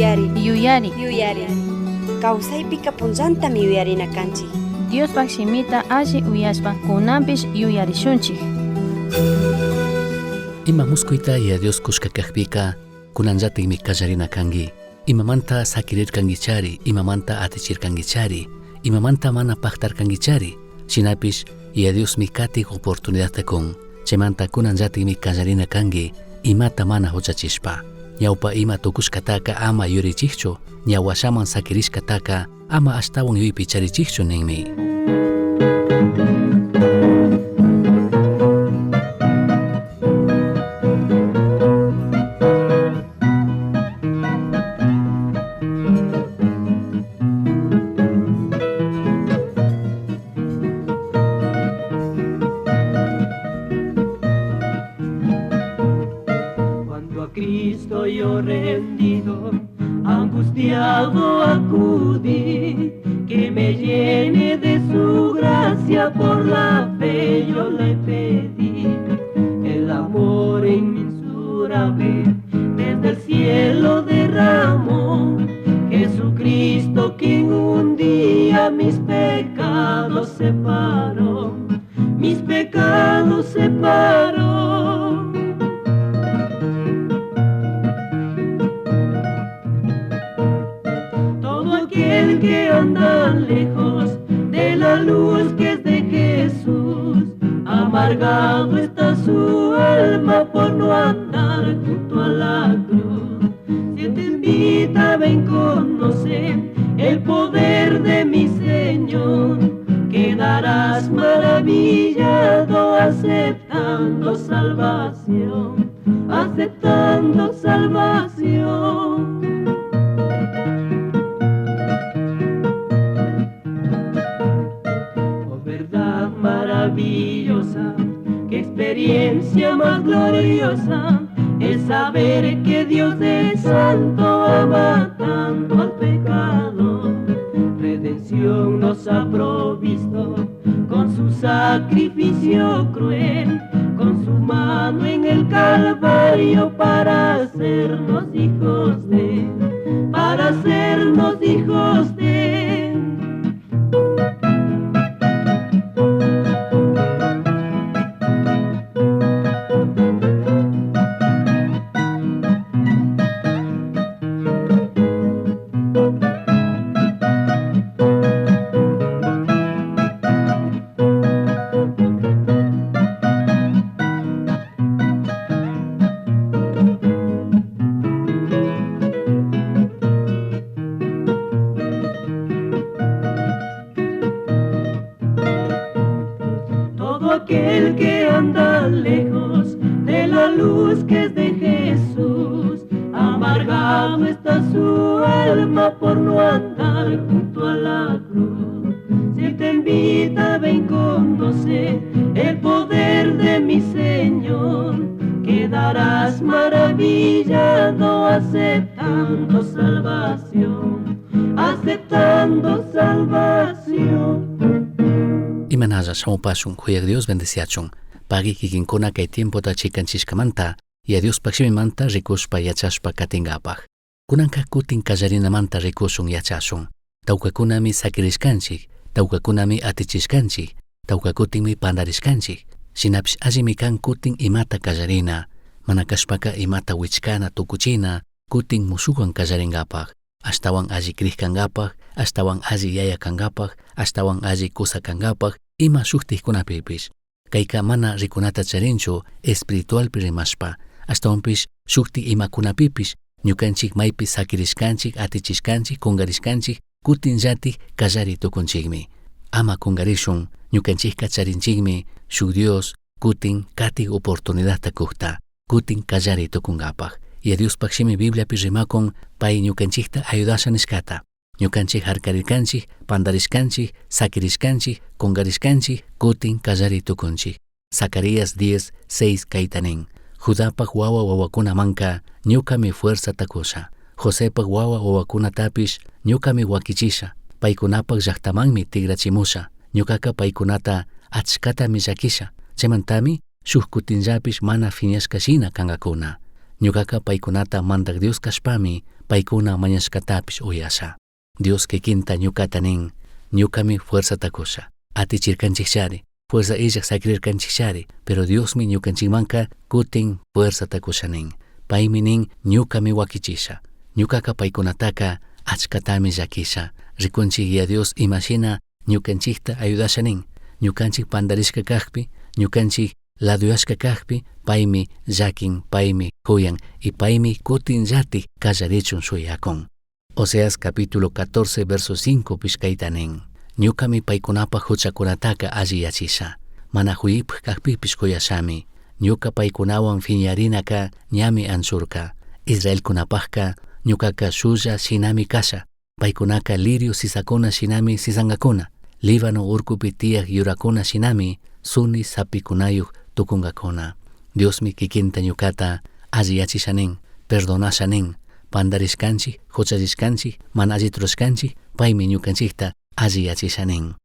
Yuyari. Kawsaypika punllantami yuyarina kanchik. Diospak simita alli uyashpa kunanpish yuyarishunchik. Ima muskuyta Dios kushka kajpika kunanllatikmi kallarina kangi. Imamanta sakirirkangichari, imamanta atichirkangichari, imamanta mana paktarkangichari. Shinapish Diosmi katik oportunidad kun. Chemanta kunanllatikmi kallarina kangi imata mana huchachishpa. Ñawpa ima tukushkataka ama yurichikchu, ñawashaman sakirishkataka ama ashtawan yuypi charichikchu ninmi. Cristo yo rendido, angustiado acudí, que me llene de su gracia, por la fe yo le pedí. El amor inmensurable desde el cielo derramó, Jesucristo quien un día mis pecados separó, mis pecados separó. El que anda lejos de la luz que es de Jesús, amargado está su alma por no andar junto a la cruz. Si te invita, ven, conoce el poder de mi Señor, quedarás maravillado aceptando salvación, aceptando salvación. Maravillosa, qué experiencia más gloriosa es saber que Dios es santo, ama tanto al pecado. Redención nos ha provisto con su sacrificio cruel, con su mano en el Calvario para hacernos hijos de Él, para hacernos hijos de Él. Aquel que anda lejos de la luz que es de Jesús, amargado está su alma por no andar junto a la cruz. Si Él te invita, ven, conoce el poder de mi Señor, quedarás maravillado aceptando salvación, aceptando salvación. Imanalla shamupasun, huyag Dios bendeciachun. Pagi kikinkuna kay tiempo ta chikanchishkamanta, y Dios pakshimimanta rikushpa yachashpa katingapaj. Kunanka kutin kallarinamanta rikushun yachasun. Tawkakunami sakirishkanchik, tawkakunami atichishkanchik, tawkakutinmi pandarishkanchik. Shinapish allimi kan kutin imata kallarina, manakashpaka imata wichkana tukuchina, kutin musukan kallaringapaj. Ashtawan alli krihkangapaj, ashtawan alli yayakangapaj, ashtawan alli kusakangapaj, ima shuktihkunapipish. Kayka mana rikunata charinchu espiritualpi rimashpa, ashtawanpish shukti imakunapipish, ñukanchik maypi sakirishkanchik, atichishkanchik, kungarishkanchik, kutinllatik kallari tukunchikmi. Ama kungarishun, ñukanchikka charinchikmi, shuk Dios, kutin katik oportunidadta kukta, kutin kallari tukungapaj. Y a Dios pakshimi Biblia rimakun pay ñukanchikta ayudasha nishkata. Ñukanchik harkarirkanchik, pandarishkanchik, sakirishkanchik, kungarishkanchik, kutin kallari tukunchik. Zacarías 10:6 kaytanin. Judapak wawa wawakuna manka, ñukami fuerza takusha. Josepak wawa wawakuna tapish, ñukami wakichisha. Paykunapak llaqtamanmi tigrachimusha. Ñukaka paykunata achkatami llakisha. Chemantami shuk kutinllapish mana fiñashkashina kankakuna. Ñukaka paykunata mandak Dios kashpami paykuna mañashkatapish uyasha. Dios kikinta ñukata nin, ñukami fuerzata kusha. Atichirkanchikchari, fuerza illak sakrirkanchikchari, pero Diosmi ñukanchikmanka kutin fuerzata kusha nin. Paymi nin ñukami wakichisha. Ñukaka paykunataka achkatami llakisha. Rikunchik ya Dios imashina ñukanchikta ayudasha nin. Ñukanchik pandarishka kaqpi, ñukanchik laduyashka kaqpi, paymi llakin, paymi kuyan, y paymi kutin llatik kallarichun shuyakun. Oseas capítulo 14 verso 5 pishkayta nin. Ñukami paykunapa huchakunataka alli yachisha. Mana huyipq kaqpipish kuyashami. Ñuka paykunawan fiñarinaka ñami ansurka. Israelkunapaqka ñukaka shulla shinami kasha. Paykunaka lirio sisakuna shinami sisangakuna. Líbano urkupi tiyaq yurakuna shinami suni sapikunayuq tukungakuna. Diosmi kikinta ñukata alli yachisha nin, perdonasha nin, pandarishkanchik, huchallishkanchik, mana alli trushkanchik, paymi ñukanchikta alli yachisha nin.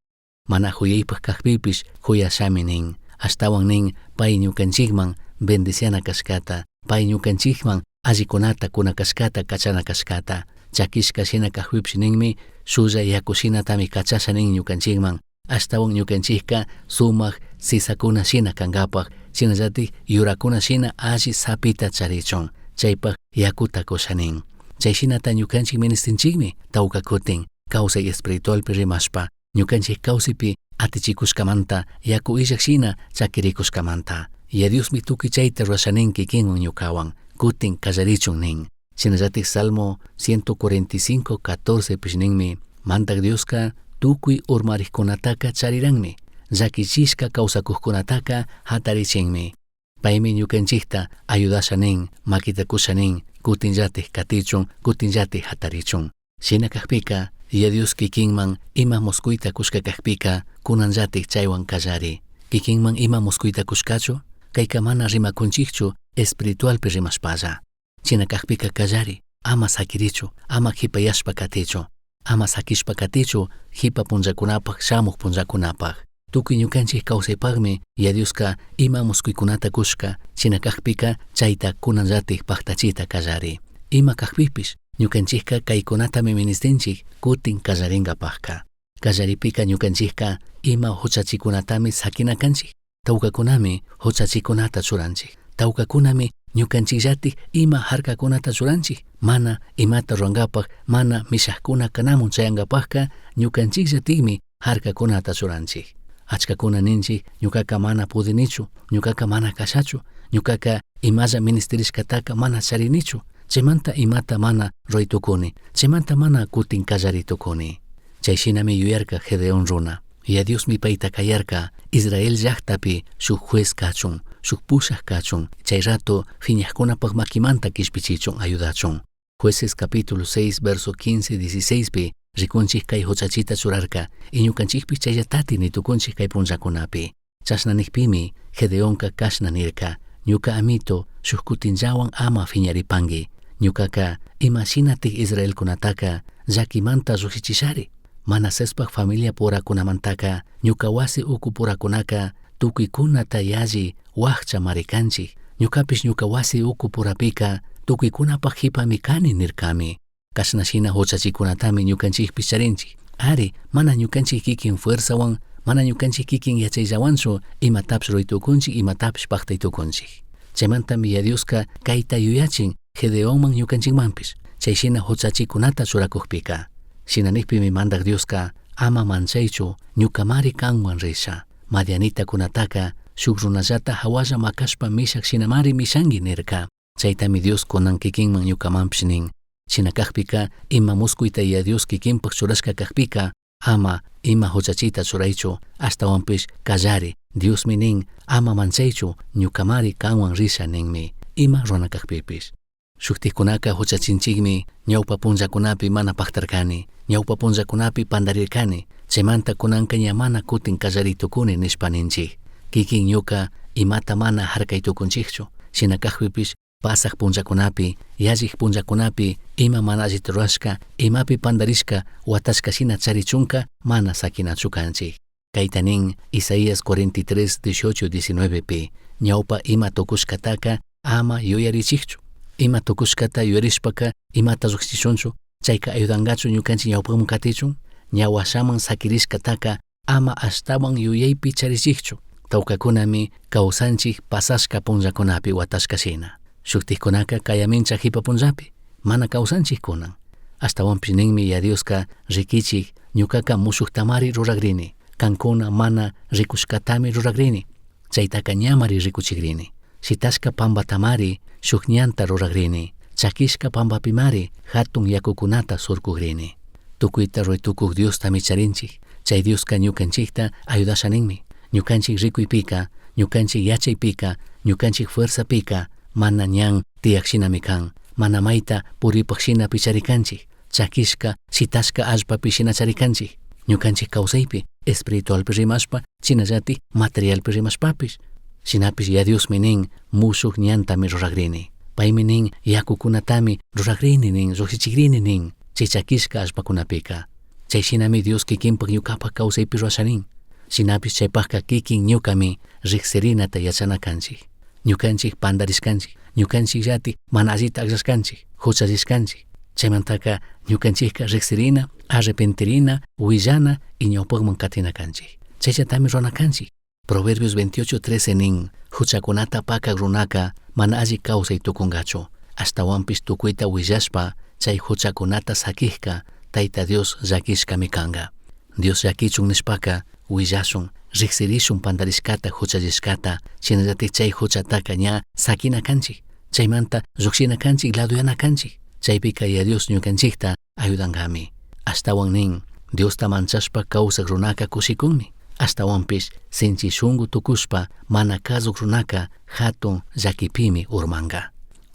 Mana huyaypaq kaqpipish huyashami nin. Ashtawan nin pay ñukanchikman bendiciana kashkata, pay ñukanchikman allikunata kunakashkata kachana kashkata. Chakishka shina kaqpipish ninmi shulla yakushinatami kachasha nin ñukanchikman. Ashtawan ñukanchikka sumaq sisakuna shina kankapaq, shinallatik yurakuna shina alli sapita charichun. Chaypaq yakuta kusha nin. Chayshinata ñukanchik ministinchikmi tawka kutin kawsay espiritualpi rimashpa, ñukanchik kawsaypi atichikushkamanta yaku illak shina chakirikushkamanta. Ya Diosmi tukuy chayta rurasha nin kikinwan ñukawan, kutin kallarichun nin. Shinallatik Salmo 145:14 pish ninmi, mantak Dioska tukuy urmarikkunataka chariranmi, llakichishka kawsakuqkunataka hatarichinmi. Paymi ñukanchikta ayudasha nin, makita kusha nin, kutinllatik katichun, kutinllatik hatarichun. Shina kaqpika, ya Dios kikinman ima muskuyta kushka kaqpika, kunanllatik chaywan kallari. Kikinman ima muskuyta kushkachu, kayka mana rimakunchikchu espiritualpi rimashpalla. Shina kaqpika kallari, ama sakirichu, ama hipayashpa katichu, ama sakishpa katichu hipa punllakunapaq, shamuq punllakunapaq. Tukuy ñukanchik kawsaypaqmi ya Dioska ima muskuykunata kushka, shina kaqpika chayta kunanllatik paktachita kallari. Ima kaqpipish ñukanchikka kaykunatami ministinchik kutin kallarinkapaqka. Kallaripika ñukanchikka ima huchachikunatami sakinakanchik. Tawkakunami huchachikunata churanchik. Tawkakunami ñukanchikllatik ima harkakunata churanchik. Mana imata rurankapak, mana mishaqkuna kanamun chayankapaqka ñukanchikllatikmi harkakunata churanchik. Achkakuna ninchik ñukaka mana pudinichu, ñukaka mana kashachu, ñukaka imalla ministerishkataka mana charinichu, chaymanta imata mana roytukuni, chaymanta mana kutin kallaritukuni. Chayshinami yuyarka Gedeon runa. Ya Diosmi payta kayarka Israel llaqtapi shuk juez kachun, shuk pushaq kachun, chay rato fiñaqkunapaq makimanta kishpichichun ayudachun. Jueces capítulo 6 verso 15-16 pi rikunchik kay huchachita churarka y ñukanchikpi chayllatatin nitukunchik kay punllakunapi. Chasnanikpimi Gedeonka kashna nirka, ñuka amito shuk kutinllawan ama fiñaripangi. Ñukaka imashinatik Israelkunataka llakimanta llukshichishari. Manasespaq familia purakunamantaka ñuka wasi uku purakunaka tukuykunata yalli waqcha marikanchik. Ñukapish ñuka wasi uku purapika tukuykunapaq hipami kani nirkami. Kashnashina huchachikunatami ñukanchikpish charinchik. Ari, mana ñukanchik kikin fuerzawan, mana ñukanchik kikin yachayllawanchu imatapish roytukunchik, imatapish paktaytukunchik. Chaymantami ya Dioska kayta yuyachin Gedeonman ñukanchikmanpish, chayshina huchachikunata churakuqpika. Shinanikpimi mandak Dioska ama manchaychu ñukamari kanwan risha. Madianita kunataka shuk runallata hawalla makashpa mishak shinamari mishangi nirka. Chaytami Dios kunan kikinman ñukamanpish nin. Shina kaqpika ima muskuyta ya Dios kikinpaq churashka kaqpika ama ima huchachita churaychu, ashtawanpish kallari. Diosmi nin ama manchaychu ñukamari kanwan risha ninmi, ima runa kaqpipish. Shuktikunaka huchachinchikmi ñawpa punllakunapi mana paktarkani, ñawpa punllakunapi pandarirkani, chaymanta kunanka ña mana kutin kallaritukuni nishpa ninchik. Kikin ñuka imata mana harkaytukunchikchu, shina kaqpipish pasaq punllakunapi, yalliq punllakunapi ima mana allita rurashka, imapi pandarishka watashka shina charichunka mana sakinachu kanchik. Kayta nin Isaías 43:18-19 pi, ñawpa ima tukushkataka ama yuyarichikchu. ima tukushkata yurishpaka imata lluqsichunchu, chayka ayudangachu ñukanchik ñawpakman katichun, ñawashaman sakirishkataka ama ashtawan yuyaypi charichikchu. Tawkakunami kawsanchik pasashka punllakunapi watashkashina. Shuktikkunaka kayamincha hipa punllapi, mana kawsanchik kunan. Ashtawanpish ninmi ya Dioska rikichik ñukaka mushuktamari rurakrini, kankuna mana rikushkatami rurakrini, chaytaka ñamari rikuchikrini. Sitashka pambatamari shukñanta rurakrini, chakishka pambapimari hatun yakukunata surkukrini. Tukuyta ruytukuk Diosta micharinchik, chay Dioska ñukanchikta ayudashaninmi. Ñukanchik rikuypika, ñukanchik yachaypika, ñukanchik fuerzapika mana ñan tiyakshinaami kan, mana mayta puripakshina picharikanchik, chakishka sitashka allpapi shina charikanchik. Ñukanchik kawsaypi espiritualpi rimashpa, chinallatik materialpi rimashpapish. Shinapish ya Diosmi nin mushuk ñantami rurakrini. Paymi nin yakukunatami rurakrini nin, lluqsichikrini nin, chay chakishka allpakunapika. Chay shinami Dios kikinpak ñukapak kawsaypi ruwashanin. Shinapish chaypakka kikin ñukami riqsirinata yachana kanchik. Ñukanchik pandarishkanchik, ñukanchik llati mana allita akllashkanchik, huchallishkanchik. Chaymantaka ñukanchikka riqsirina, arrepentirina, willana y ñawpakman katina kanchik. Chayllatami runa kanchik. Proverbios 28:13 nin, huchakunata pakak runaka mana alli kawsay tukungachu. Ashtawanpish tukuyta willashpa, chay huchakunata sakijka, Tayta Dios llakishkami kanga. Dios llakichun nishpaka, willashun, riqsirishun pandarishkata, huchallishkata, chinallatik chay huchataka ña sakina kanchik. Chaymanta lluqsina kanchik, laduyana kanchik. Chaypika ya Dios ñukanchikta ayudangami. Ashtawan nin, Diosta manchashpa kawsak runaka kushikunmi. Ashtawanpish sinchi shungu tukushpa mana kazuk runaka hatun llakipimi urmanga.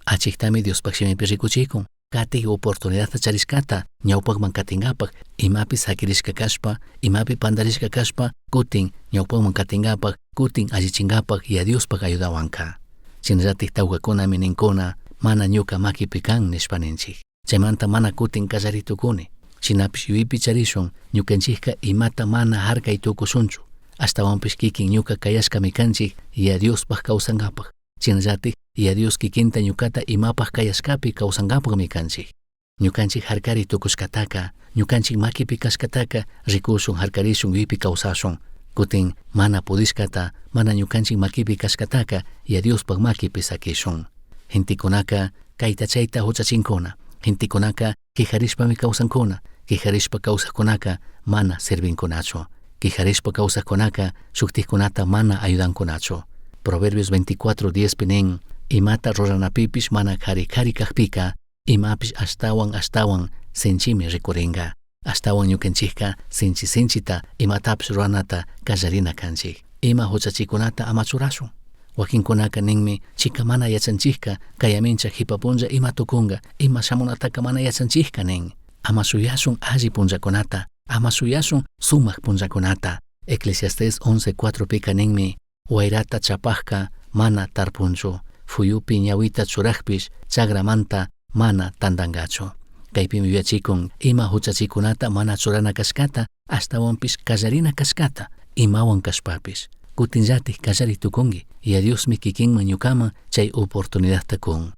Achiktami Diospakshimipi rikuchikun. Katik oportunidadta charishkata ñawpakman katingapak, imapi sakirishka kashpa, imapi pandarishka kashpa, kutin ñawpakman katingapak, kutin allichingapak ya Diospak ayudawanka. Chinallatik tawkakunami ninkuna mana ñuka makipi kan nishpa ninchik. Chaymanta mana kutin kallaritukuni. Shinapish yuypi charishun ñukanchikka imata mana harkay tukushunchu. Ashtawanpish kikin ñuka kayashkami kanchik ya Diospak kawsangapak. Chinallatik ya Dios kikinta ñukata imapak kayashkapi kawsangapakmi kanchik. Ñukanchik harkari tukushkataka, ñukanchik makipi kashkataka rikushun harkarishun yuypi kawsashun. Kutin mana pudishkata, mana ñukanchik makipi kashkataka ya Diospak makipi sakishun. Hintikunaka kayta chayta huchachinkuna. Hintikunaka kijarishpami kawsankuna. Kijarishpa kawsakkunaka mana servinkunachu. Kijarishpa kawsakkunaka shuktikkunata mana ayudankunachu. Proverbios 24:10 pinin, imata ruranapipish mana kari kakpika, imapish ashtawan sinchimi rikuringa. Ashtawan ñukanchikka sinchita imatapish ruranata kallarina kanchik. Ima huchachikunata ama churashun. Wakinkunaka ninmi chika mana yachanchikka kayamincha hipapunlla ima tukunga, ima shamunataka mana yachanchikka nin. Ama suyashun alli punllakunata, ama suyashun sumak punllakunata. Eclesiastes 11:4 pika ninmi, wayrata chapajka mana tarpunchu, fuyupi ñawita churakpish chagramanta mana tandangachu. Kaypimi yuyachikun ima huchachikunata mana churana kashkata, ashtawanpish kallarina kashkata, imawan kashpapish. Kutinllatik kallaritukungi, ya Diosmi kikinman ñukama chay oportunidadta kun.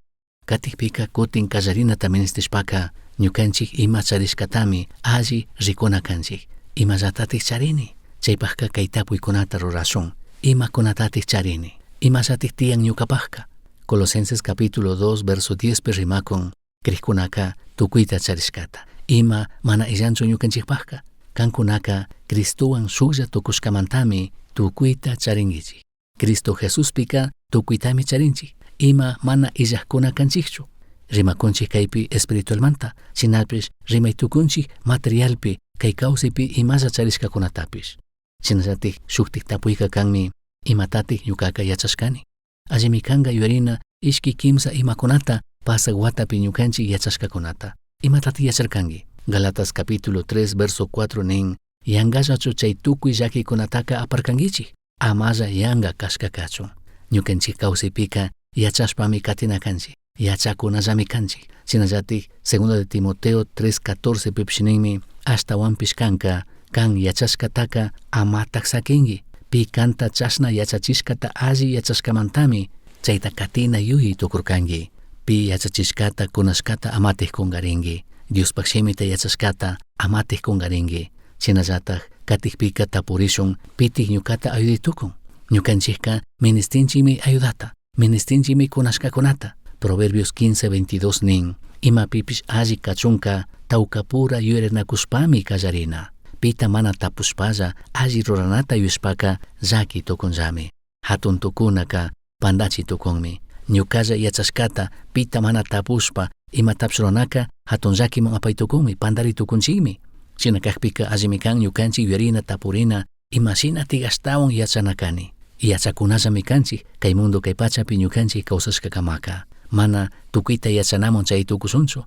Katikpika kutin kallarinata ministishpaka, ñukanchik ima charishkatami alli rikuna kanchik. Imallatatik charini, chaypakka kaytapuykunata rurashun. Ima kunatatik charini, imallatik tiyan ñukapakka. Colosenses capítulo 2 verso 10 pi rimakun, krikkunaka tukuyta charishkata. Ima mana illanchu ñukanchikpakka. Kankunaka Cristuwan shuklla tukushkamantami tukuyta charingichik. Cristo Jesuspika tukuytami charinchik. Ima mana illaqkuna kanchikchu. Rimakunchik kaypi espiritualmanta, shinapish rimaytukunchik materialpi, kay kawsaypi imalla charishkakunatapish. Chinallatik shuktik tapuyka kanmi imatatik ñukaka yachashkani. Allimi kanga yuyarina ishki kimsa imakunata pasak watapi ñukanchik yachashkakunata. Imatatik yacharkangi. Galatas capítulo 3 verso 4 nin, yangallachu chay tukuy llakikunataka aparkangichik, amalla yanga kashkakachu. Ñukanchik kawsaypika yachashpami katina kanchik, yachakunallami kanchik. Chinallatik 2 de Timoteo 3:14 pipshininmi, ashtawanpish kanka, kan yachashkataka amatak sakingi. Pi kanta chashna yachachishkata alli yachashkamantami chayta katina yuyi tukurkangi. pi yachachishkata kunashkata amatij kungarinki. Diospak shimita yachashkata amatij kungarinki. Shinallatak katikpika tapurishun pitik ñukata ayuditukun. Ñukanchikka ministinchimi ayudata, ministinchimi kunashkakunata. Proverbios 15:22 nin, imapipish alli kachunka tawkapura yuyarinakushpami kallarina. Pita mana tapushpalla alli ruranata yuyashpaka llaki tukunllami. Hatun tukunaka pandachi tukunmi. Ñukalla yachashkata pita mana tapushpa imatapish ruranaka hatun llakiman apaytukunmi, pandari tukunchikmi. Shinakakpika allimi kan ñukanchik yuyarina tapurina imashina tigashtawan yachanakani. Yachakunallami kanchik kay mundo kay pachapi ñukanchik kawsashkakamaka. Mana tukuyta yachanamun chay tukusunchu.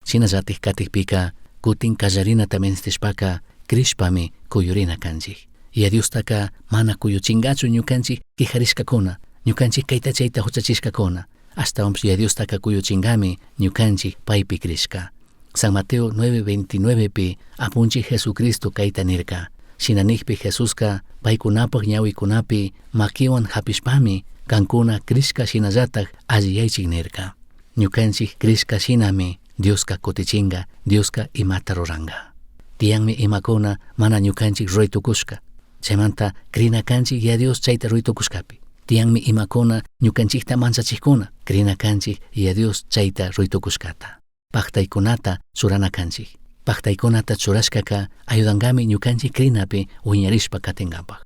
Shinallatik katikpika kutin kallarinata ministishpaka krishpami kuyurina kanchik. Y Diostaka mana kuyuchingachu ñukanchik kijarishkakuna, ñukanchik kayta chayta huchachishkakuna. Ashtawanpish y Diostaka kuyuchingami ñukanchik paypi krishka. San Mateo 9:29pi apunchik Jesucristo kayta nirka. Shinanikpi Jesuska paykunapak ñawikunapi makiwan hapishpami kankuna krishka shinallatak alliyaychik nirka. Ñukanchik krishka shinami Dioska kutichinga, Dioska imata ruranga. Tiyanmi imakuna mana ñukanchik ruraytukushka. Chaymanta krina kanchik ya Dios chayta ruraytukushkapi. Tiyanmi imakuna ñukanchikta manchachikuna. Krina kanchik ya Dios chayta ruraytukushkata. Paktaykunata churana kanchik. Paktaykunata churashkaka ayudangami ñukanchik krinapi wiñarishpa katingapak.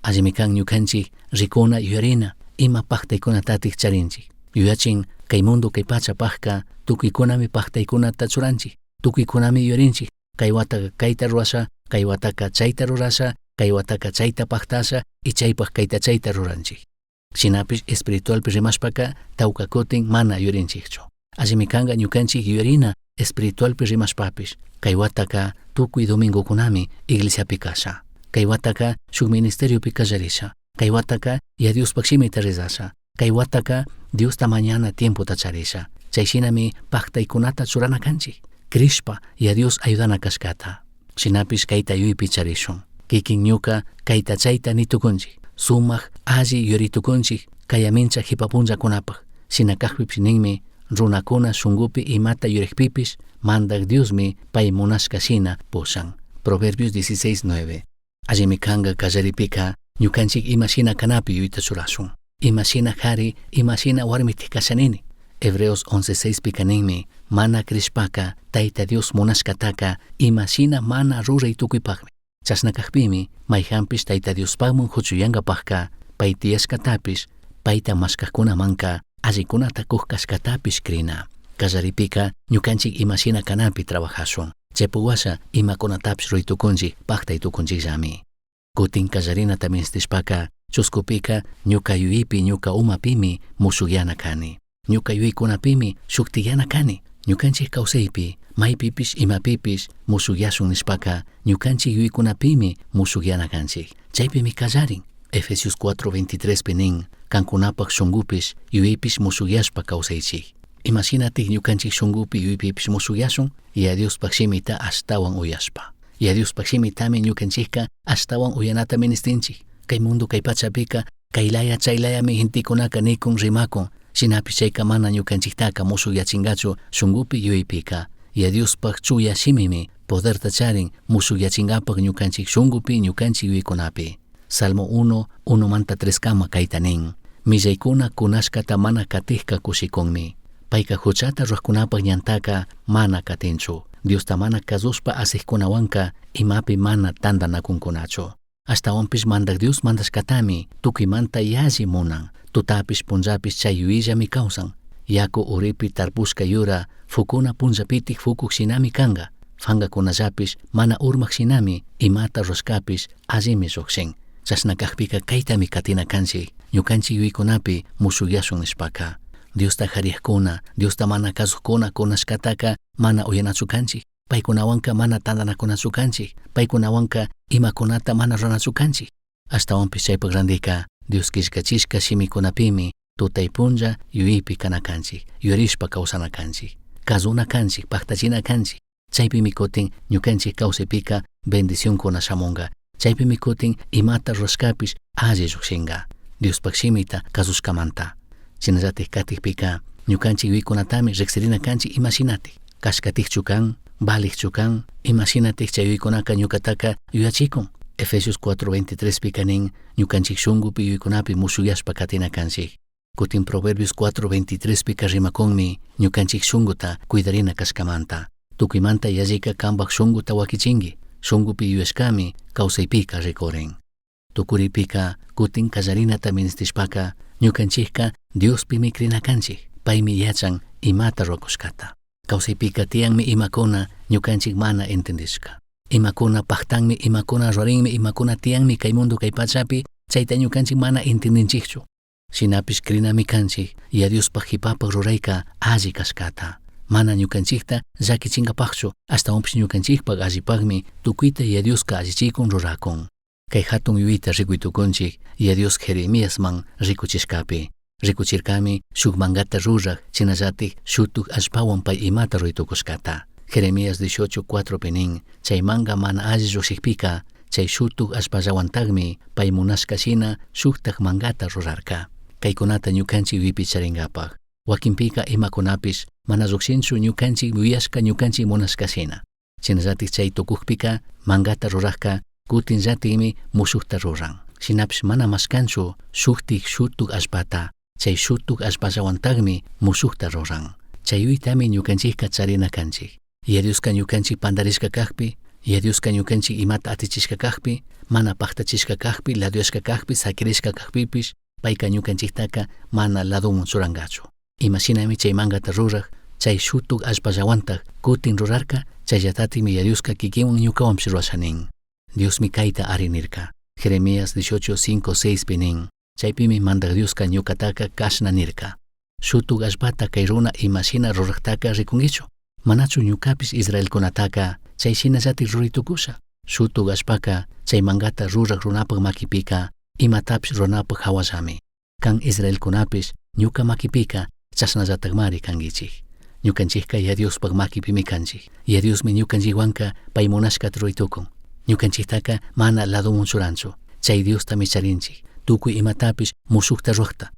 Allimi kan ñukanchik rikuna yuyarina ima paktaykunatatik charinchik. Yuyachin kay mundo kay pachapakka tukuykunami paktaykunata churanchik. Tukuykunami yuyarinchik. Kay wataka kayta rurasha, kay wataka chayta rurasha, kay wataka chayta paktasha y chaypak kayta chayta ruranchik. Shinapish espiritualpi rimashpaka tawkakutin mana yuyarinchikchu. Allimi kanga ñukanchik yuyarina espiritualpi rimashpapish. Kay wataka tukuy domingokunami iglesiapi kasha. Kay wataka shuk ministeriopi kallarisha. Kay wataka ya Diospak shimita rizasha. Kay wataka Diosta mañana tiempota charisha. Chayshinami paktaykunata churana kanchik. Krishpa ya Dios ayudana kashkata. Shinapish kayta yuypi charishun. Kikin ñuka kayta chayta nitukunchik. Sumak alli yuritukunchik kayamincha hipapunllakunapak. Shinakakpipish ninmi runakuna shungupi imata yurikpipish mandak Diosmi pay munashka shina pushan. Proverbios 16:9. Allimi kanga kallaripika ñukanchik imashina kanapi yuyta churashun. Imashina hari, imashina warmitik kashanini. Hebreos 11:6 pikaninmi mana krishpaka tayta Dios munashkataka imashina mana ruray tukuypakmi. Chasnakakpimi mayhampish tayta Diospakmun huchuyankapakka pay tiyashkatapish payta mashkakunamanka allikunata kujkashkatapish krina. Kallaripika ñukanchik imashina kanapi trabajashun. Chaypuwasha imakunatapish ruraytukunchik paktaytukunchikllami. Kutin kallarinata ministishpaka chuskupika ñuka yuypi ñuka umapimi mushukyana kani. Ñuka yuykunapimi shuktiyana kani. Ñukanchik kawsaypi maypipish imapipish mushukyashun nishpaka ñukanchik yuykunapimi mushukyana kanchik. Chaypimi kallarin. Efesios 4:23 nin kankunapak shungupish yuypish mushukyashpa kawsaychik. Imaginatik ñukanchik shungupi yuypipish mushukyashun y a Diospak shimita ashtawan uyashpa. Y a Diospak shimitami ñukanchikka ashtawan uyanata ministinchik. Kay mundo kay pachapika kaylaya chaylayami hintikunaka nikun rimakun. Shinapish chayka mana ñukanchiktaka mushukyachingachu shungupi yuypika. Y a Diospak chuya shimimi poderta charin mushukyachingapak ñukanchik shungupi ñukanchik yuykunapi. Salmo 1:1-3 kama kayta nin. Millaykuna kunashkata mana katikka kushikunmi. Payka huchata ruwaqkunapak ñantaka mana katinchu. Diosta mana kasushpa asijkunawanka imapi mana tandanakunkunachu. Ashtawanpish mandak Dios mandashkatami tukuymanta yalli munan. Tutapish punllapish chay yuyllami kawsan. Yaku uripi tarpushka yura fukuna punllapitik fukuk shinami kanga. Fangakunallapish mana urmak shinami imata rushkapish allimi llukshin. Chasnakakpika kaytami katina kanchik. Ñukanchik yuykunapi mushukyashun nishpaka. Diosta hariykuna, Diosta mana kasukkuna kunashkataka mana uyanachu kanchik. Paykunawanka mana tandanakunachu kanchik. Paykunawanka imakunata mana runachu kanchik. Ashtawanpish chaypak randika Dios kishkachishka shimikunapimi tutay punlla yuypi kana kanchik. Yurishpa kawsana kanchik. Kasuna kanchik, paktachina kanchik. Chaypimi kutin ñukanchik kawsaypika bendicionkuna shamunga. Chaypimi kutin imata rushkapish alli llukshinga. Diospak shimita kasushkamanta. Shinallatik katikpika ñukanchik yuykunatami riqsirina kanchik imashinati kashkatikchu kan, balikchu kan, imashinatik chay yuykunaka ñukataka yuyachikun. Efesios 4:23 kanin ñukanchik shungupi yuykunapi mushuyashpa katina kanchik. Kutin Proverbios 4:23 rimakunmi ñukanchik shunguta cuidarina kashkamanta. Tukuymanta yallika kambak shunguta wakichingi, shungupi yuyashkami kawsaypika rikorin. Tukuripika kutin kallarinata ministishpaka ñukanchikka Diospi mikrina kanchik, paymi yachan imata rukushkata. Kawsaypika tiyanmi imakuna ñukanchik mana entendishka. Imakuna paktanmi, imakuna rurinmi, imakuna tiyanmi kay mundo kay pachapi, chayta ñukanchik mana entendinchikchu. Shinapish krinami kanchik, y Diospak hipapak rurayka alli kashkata. Mana ñukanchikta llakichinkapakchu, hasta onpish ñukanchikpak allipakmi tukuyta y Dioska allichikun rurakun. Kay hatun yuyita rikuytukunchik, y Dios Jeremiasman rikuchishkapi. Rikuchirkami shuk mangata rurak, chinallatik shutuk ashpawan pay imata ruytukushkata. Jeremías 18:4 penin, chay manga mana alli rushikpika, chay shutuk ashpallawantagmi pay munashkashina shuktak mangata rurarka. Kaykunata ñukanchik yuypi charingapak. Wakinpika imakunapish mana rukshinchu ñukanchik yuyashka ñukanchik munashkashina. Chinallatik chay tukukpika mangata rurarka kutin llatikmi mushukta ruran. Shinapish mana mashkanchu shuktik shutuk ashpata, chay shutuk ashpallawantagmi mushukta ruran. Chay yuytami ñukanchikka charina kanchik. Y Dioska ñukanchik pandarishka kakpi, y Dioska ñukanchik imata atichishka kakpi, mana paktachishka kakpi, laduyashka kakpi, sakirishka kakpipish, payka ñukanchiktaka mana ladomun surangachu. Imashinami chay mangata rurak, chay shutuk ashpallawantak kutin rurarka, chay llatatikmi y Dioska kikinwan ñukawanpish ruashanin. Diosmi kayta arinirka. Jeremías 18:5-6 pinin, chaypimi mandak Dioska ñukataka kashna nirka. Shutuk ashpata kay runa imashina ruraktaka rikungichu. Manachu ñukapish Israelkunataka chay shinallatik ruritukusha. Shutuk ashpaka chay mangata rurak runapak makipika imatapish runapak hawallami. Kan Israelkunapish ñuka makipika chasnallatakmari kangichik. Ñukanchikka ya Diospak makipimi kanchik. Ya Diosmi ñukanchikwanka pay munashkata ruritukun. Ñukanchiktaka mana ladomun suranchu. Chay Diostami charinchik. Tukuy imatapish mushukta ruqta.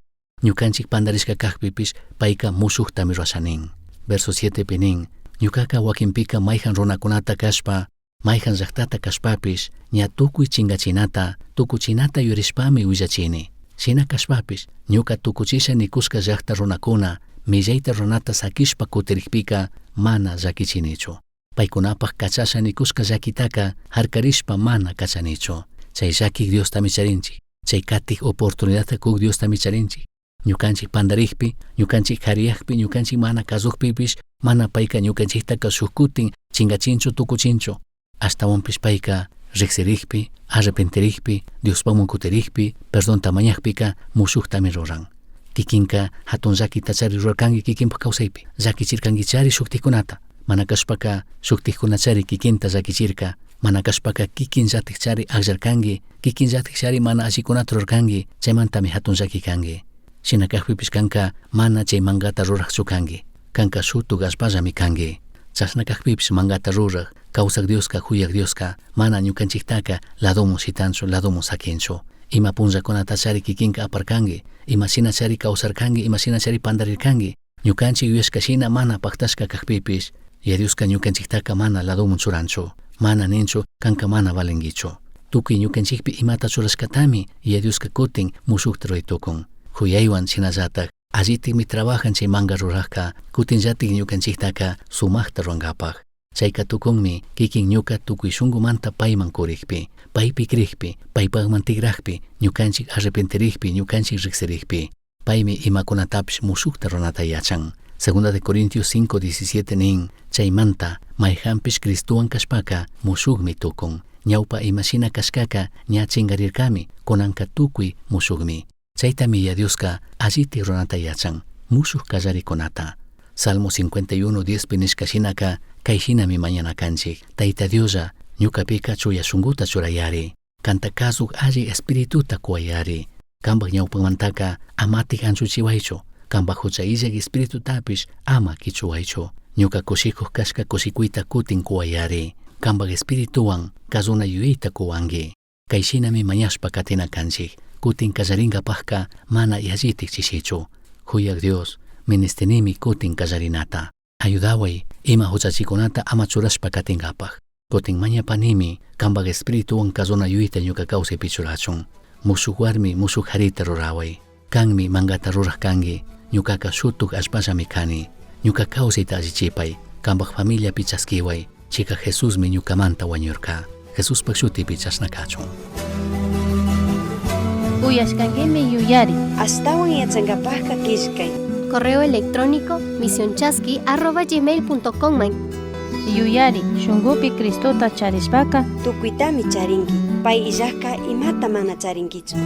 Ñukanchik pandarishka kakpipish payka mushuktami ruashanin. Verso 7 pinin, ñukaka wakinpika mayhan runakunata kashpa, mayhan llaktata kashpapish, ña tukuy chingachinata, tukuchinata yurishpami willachini. Shina kashpapish, ñuka tukuchisha nikushka llakta runakuna, millayta runata sakishpa kutirikpika mana llakichinichu. Paykunapak kachasha nikushka llakitaka harkarishpa mana kachanichu. Chay llakik Diostami charinchik, chay katik oportunidadta kuk Diostami charinchik. Ñukanchik pandarikpi, ñukanchik kariyakpi, ñukanchik mana kazukpipish, mana payka ñukanchiktaka shukkutin chingachinchu tukuchinchu. Hasta wanpish payka riqsirikpi, arrepentirikpi, Diospamun kutirikpi, perdonta mañakpika mushuktami ruran. Kikinka hatun llakita chari rurarkanki kikinpa kawsaypi. Llakichirkanki chari shuktikunata. Mana kashpaka shuktikuna chari kikinta llakichirka. Mana kashpaka kikin llatik chari agllarkanki, kikin llatik chari mana allikunata rurarkanki, chaymantami hatun llakikanki. Shina kakpipish kanka mana chay mangata rurakchu kanki. Kanka shutuk ashpallami kanki. Chasna kakpipish mangata rurak, kawsak Dioska, huyak Dioska, mana ñukanchiktaka ladomun sitanchu, ladomun sakinchu. Ima punllakunata chari kikinka aparkanki, ima shina chari kawsarkanki, ima shina chari pandarirkanki. Ñukanchik yuyashkashina mana paktashka kakpipish, y Dioska ñukanchiktaka mana ladomun churanchu. Mana ninchu kanka mana valenkichu. Tukuy ñukanchikpi imata churashkatami, y Dioska kutin mushukta ruritukun. Huyaywan shinallatak allitikmi trabajan chay manga rurakka kutinllatik ñukanchiktaka sumakta rurankapak. Chayka tukunmi kikin ñuka tukuy shunkumanta payman kurikpi, paypi krikpi, paypakman tikrakpi, ñukanchik arrepentirikpi, ñukanchik riqsirikpi. Paymi imakunatapish mushukta runata yachan. Segunda de Corintios 5:17 nin, chaymanta mayhampish Cristuwan kashpaka mushukmi tukun. Ñawpa imashina kashkaka ña chingarirkami, kunanka tukuy mushukmi. Chaytami ya Dioska alliti runata yachan, mushuk kallarikunata. Salmo 51:10 pinishkashinaka, kayshinami mañana kanchik. Tayta Diosa, ñukapika chuya shunguta churayari. Kanta kasuk alli espirituta kuayari. Kambak ñawpanmantaka amatik anchuchiwaychu. Kambak hucha illak espiritutapish ama kichuwaychu. Ñuka kushikuq kashka kushikuyta kutin kuayari. Kambak espirituwan kasuna yuyita kuwanki. Kayshinami mañashpa katina kanchik. Kutin kallaringapakka mana yallitik chishichu. Huyak Dios, ministinimi kutin kallarinata. Ayudaway ima huchachikunata ama churashpa katingapaj. Kutin mañapanimi kambak espirituwan kazuna yuyta ñuka kawsaypi churachun. Mushuk warmi mushuk harita ruraway. Kanmi mangata ruraq kangi. Ñukaka shutuk ashpashami kani. Ñuka kawsayta allichipay. Kambak familiapi chaskiway. Chika Jesusmi ñukamanta wañurka. Jesuspak shutipi chashnakachun. Uyashkankimi yuyari. Astawan yachankapajka kishkay. Correo electrónico misionchasqui@gmail.com man. Yuyari, shungupi Cristota charishpaka. Tukuitami charinki. Pay illajka imata mana charinkichu.